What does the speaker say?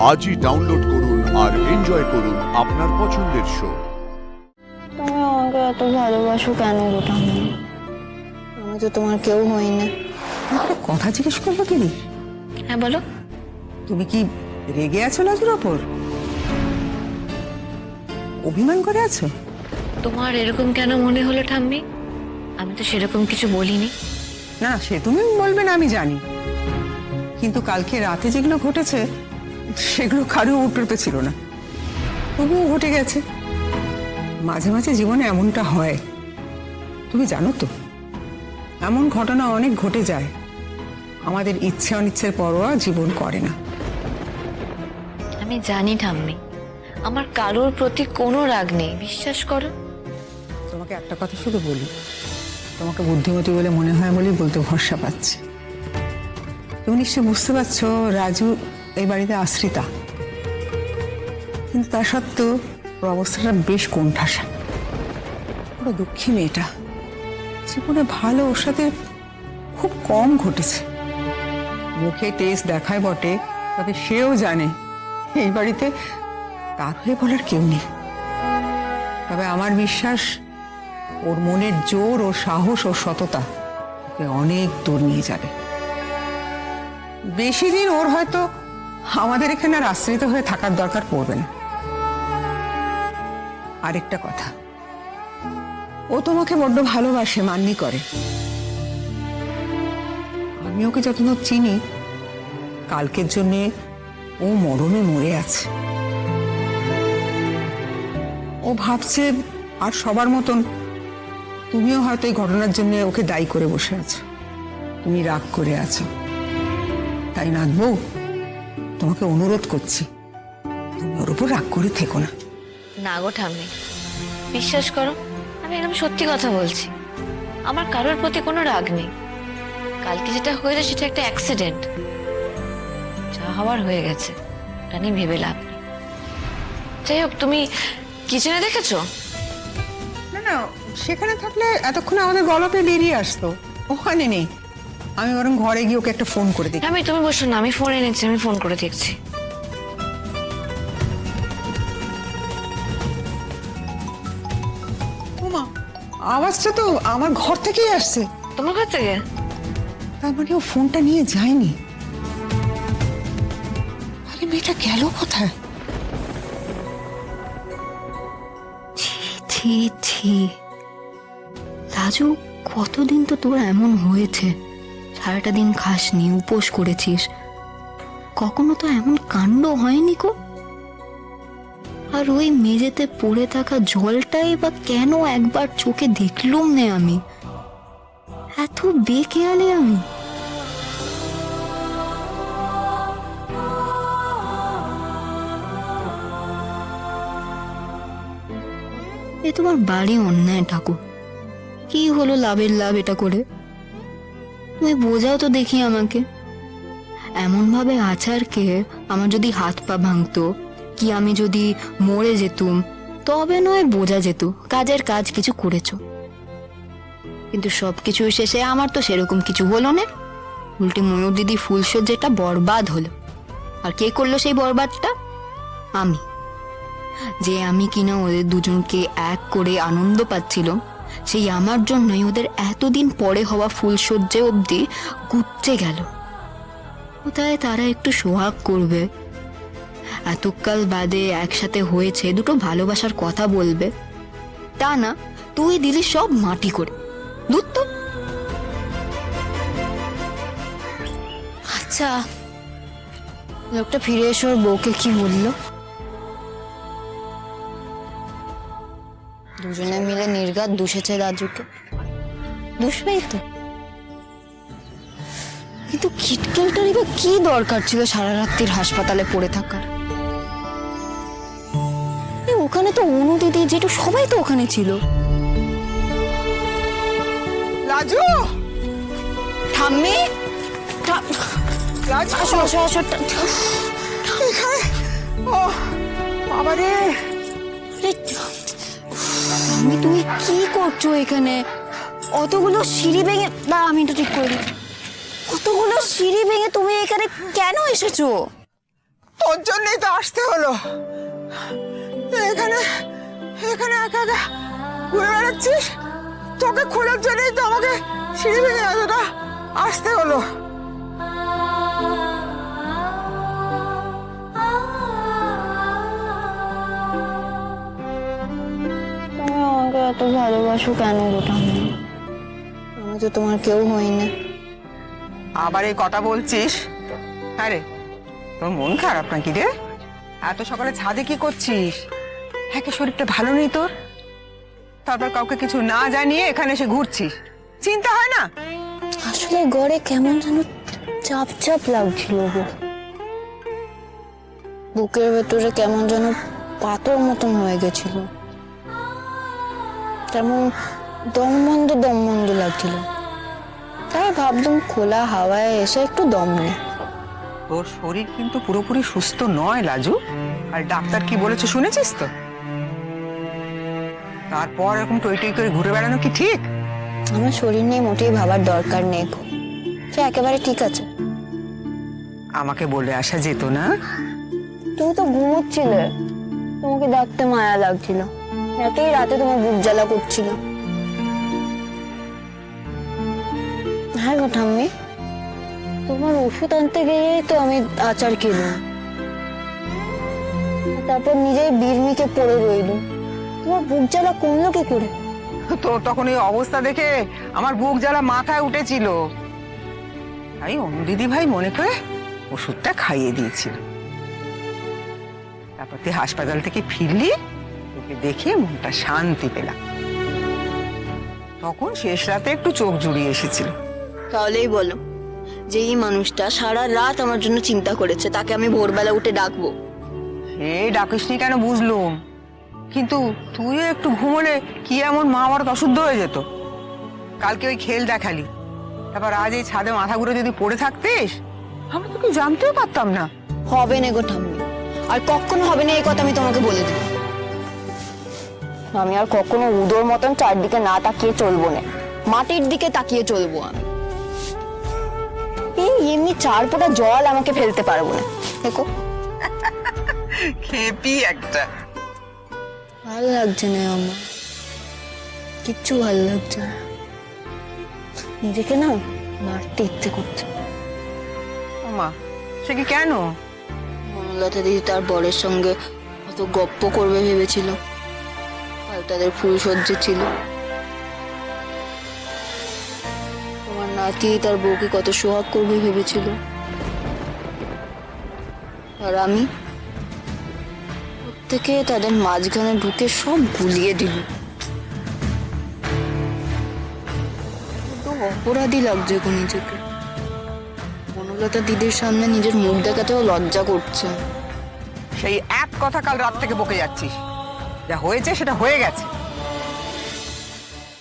আজই ডাউনলোড করুন আর এনজয় করুন আপনার পছন্দের শো। তুমি আমাকে এত ভালোবাসো কেন গো ঠাম্মি? আমি তো তোমার কেউ হই না। একটা কথা জিজ্ঞেস করবো কি? হ্যাঁ বলো। তুমি কি রেগে আছো লাজুর ওপর? অভিমান করে আছো? তোমার এরকম কেন মনে হলো ঠাম্মি? আমি তো সেরকম কিছু বলিনি। না, সে তুমি বলবে না আমি জানি, কিন্তু কালকে রাতে যেগুলো ঘটেছে সেগুলো কারো উপরে ছিল না, তবুও ঘটে গেছে। মাঝে মাঝে জীবনে এমনটা হয়, তুমি জানো তো। এমন ঘটনা অনেক ঘটে যায়, আমাদের ইচ্ছে অনিচ্ছের পরোয়া জীবন করে না। আমি জানি ঠাম্মি, আমার কারোর প্রতি কোনো রাগ নেই, বিশ্বাস করো। তোমাকে একটা কথা শুধু বলি, তোমাকে বুদ্ধিমতী বলে মনে হয় বলেই বলতে ভরসা পাচ্ছি। তুমি নিশ্চয়ই বুঝতে পারছো রাজু এই বাড়িতে আশ্রিতা, কিন্তু তা সত্ত্বেও ওর অবস্থাটা বেশ কোণঠাসা। বড় দুঃখী মেয়েটা, জীবনে ভালো ওর সাথে খুব কম ঘটেছে। মুখে টেস্ট দেখায় বটে, তবে সেও জানে এই বাড়িতে তার হয়ে বলার কেউ নেই। তবে আমার বিশ্বাস ওর মনের জোর, ওর সাহস, ওর সততা ওকে অনেক দূর নিয়ে যাবে। বেশি দিন ওর হয়তো আমাদের এখানে আর আশ্রিত হয়ে থাকার দরকার পড়বে না। আরেকটা কথা, ও তোমাকে বড্ড ভালোবাসে, মান্যি করে। আমি ওকে যতদূর চিনি, কালকের জন্যে ও মরণে মরে আছে। ও ভাবছে আর সবার মতন তুমিও হয়তো এই ঘটনার জন্য ওকে দায়ী করে বসে আছো, তুমি রাগ করে আছো। তাই নাথ বউ, তোমাকে অনুরোধ করছি, তুমি ওর উপর রাগ করে থেকো না। না গো ঠাম্মি, বিশ্বাস করো, আমি একদম সত্যি কথা বলছি। আমার কারোর প্রতি কোনো রাগ নেই। কালকে যেটা হয়েছে সেটা একটা অ্যাক্সিডেন্ট, যা হওয়ার হয়ে গেছে, ওটা নিয়ে ভেবে লাভ নেই। যাই হোক, তুমি কিচেনে দেখেছো? না না, সেখানে থাকলে এতক্ষণে আমাদের গল্পে বেরিয়ে আসতো, ওখানে নেই। আমি বরং ঘরে গিয়ে ওকে একটা ফোন করে দিই। আমি তুমি বসো না, আমি ফোন এনেছি, আমি ফোন করে দেখছি। ওমা, আওয়াজটা তো আমার ঘর থেকেই আসছে। তোমার ঘর থেকে? তার মানে ও ফোনটা নিয়ে যায়নি। আরে মেয়েটা গেল কোথায়? ছি ছি রাজু, কতদিন তো তোর এমন হয়েছে, সারাটা দিন খাসনি, উপোস করেছিস, কখনো তো এমন কাণ্ড হয়নি কো। আর ওই মেঝেতে পড়ে থাকা জলটাই বা কেন একবার চোখে দেখলুম না আমি? এত বেখেয়ালি আমি। এ তোমার বাড়ি অন্যায় ঠাকুর, কি হলো লাভের লাভ এটা করে? তুমি বোঝাও তো দেখি আমাকে। এমন ভাবে আচারকে আমার যদি হাত পা ভাঙতো, কি আমি যদি মরে যেতুম, তবে নয় বোঝা যেত কাজের কাজ কিছু করেছো। কিন্তু সবকিছু শেষে আমার তো সেরকম কিছু হলো না, উল্টে ময়ূর দিদি ফুলসজ্জাটা বরবাদ হলো। আর কে করলো সেই বরবাদটা? আমি। যে আমি কিনা ওদের দুজনকে এক করে আনন্দ পাচ্ছিল, সেই আমার জন্যই ওদের এতদিন পরে হওয়া ফুলসজ্জা অবধি গুচ্ছে গেল। কোথায় তারা একটু সোহাগ করবে, এতকাল বাদে একসাথে হয়েছে, দুটো ভালোবাসার কথা বলবে, তা না, তুই দিলি সব মাটি করে। ধুর তো। আচ্ছা, লোকটা ফিরে এসে ওর বউকে কি বললো? দুজনে মিলে নির্ঘাত দুষেছে রাজুকে। দুষবেই তো, কিন্তু কিটকেলটারই বা কি দরকার ছিল সারা রাত্রির হাসপাতালে পড়ে থাকার? ওখানে তো অনু দিদি, যেটু সবাই তো ওখানে ছিল। রাজু, ঠাম্মি, রাজু, আসো আসো আসো। ও বাবা রে, ঠাম্মি তুমি কি করছো এখানে? অতগুলো সিঁড়ি ভেঙে, দাঁড়া আমি একটু ঠিক করে দিই। কতগুলো সিঁড়ি ভেঙে তুমি এখানে কেন এসেছো? তোর জন্যই তো আসতে হলো। এখানে এখানে একা একা ঘুরে বেড়াচ্ছিস, তোকে খোঁজার জন্যই তো আমাকে সিঁড়ি ভেঙে এতটা আসতে হলো। তুমি আমাকে এত ভালোবাসো কেন গো ঠাম্মি? আমি তো তোমার কেউ হই না। আবার এই কথা বলছিস? আরে তোর মন খারাপ নাকি রে? এত সকালে ছাদে কি করছিস? হ্যাঁ, শরীরটা ভালো নেই তোর, তারপর কাউকে কিছু না জানিয়ে এখানে এসে ঘুরছিস, চিন্তা হয় না? আসলে গড়ে কেমন যেন চাপ চাপ লাগছিল গো, বুকের ভেতরে কেমন যেন পাথর মতন হয়ে গেছিল, তেমন দম বন্ধ লাগছিল। তাই ভাবলাম খোলা হাওয়ায় এসে একটু দম নেই। তোর শরীর কিন্তু পুরোপুরি সুস্থ নয় লাজু, আর ডাক্তার কি বলেছে শুনেছিস তো? তারপর এরকম টই টই করে ঘুরে বেড়ানো কি ঠিক? আমার শরীর নিয়ে মোটেই ভাবার দরকার নেই গো, সে একেবারে ঠিক আছে। আমাকে বলে আসা যেত না? তুমি তো ঘুমোচ্ছিলে, তোমাকে ডাকতে মায়া লাগছিল, এতই রাতে তোমার বুক জ্বালা করছিল। হ্যাঁ গো ঠাম্মি, তোমার ওষুধ আনতে গিয়েই তো আমি আচার খেলাম, তারপর নিজেই বিড়মিকে পড়ে রইলুম। তোমার বুক জ্বালা কমলো কি করে? তোর তখন এই অবস্থা দেখে আমার বুক জ্বালা মাথায় উঠেছিল, তাই দিদি ভাই মনে করে ওষুধটা খাইয়ে দিয়েছিল। তারপর তুই হাসপাতাল থেকে ফিরলি, তোকে দেখে মনটা শান্তি পেলাম। তখন শেষ রাতে একটু চোখ জুড়িয়ে এসেছিল। তাহলেই বলো, যে এই মানুষটা সারা রাত আমার জন্য চিন্তা করেছে, তাকে আমি ভোরবেলা উঠে ডাকবো? এই ডাকিসনি কেন বুঝলুম, কিন্তু তুইও একটু ঘুমোলে কি এমন মহাভারত অশুদ্ধ হয়ে যেত? কালকে ওই খেল দেখালি, তারপর আজ এই ছাদে মাথা ঘুরে যদি পড়ে থাকতিস, আমরা তোকে জানতেও পারতাম না। হবে না গো ঠাম্মি, আর কখনো হবে না, এই কথা আমি তোমাকে বলে দিই। আমি আর কখনো উদোর মতন চারদিকে না তাকিয়ে চলবো না, মাটির দিকে তাকিয়ে চলবো আমি। এই এমনি চার ফোঁটা জল আমাকে ফেলতে পারবো না, দেখো। খেপি একটা। ভালো লাগছে না আমার, কিচ্ছু ভালো লাগছে না, নিজেকে না মারতে ইচ্ছে করছে। মা, সে কি কেন? মনলতা দিদি তার বরের সঙ্গে কত গপ্প করবে ভেবেছিল, আর তাদের ফুল সজ্জে ছিল। তোমার নাতি তার বউকে কত সোহাগ করবে ভেবেছিল, আর আমি প্রত্যেকে তাদের মাঝখানে ঢুকে সব গুলিয়ে দিল। অপরাধী লাগছে গো নিজেকে, বনলতা দিদির সামনে নিজের মুখ দেখাতেও লজ্জা করছে। সেই এক কথা কাল রাত থেকে বকে যাচ্ছিস, যা হয়েছে সেটা হয়ে গেছে।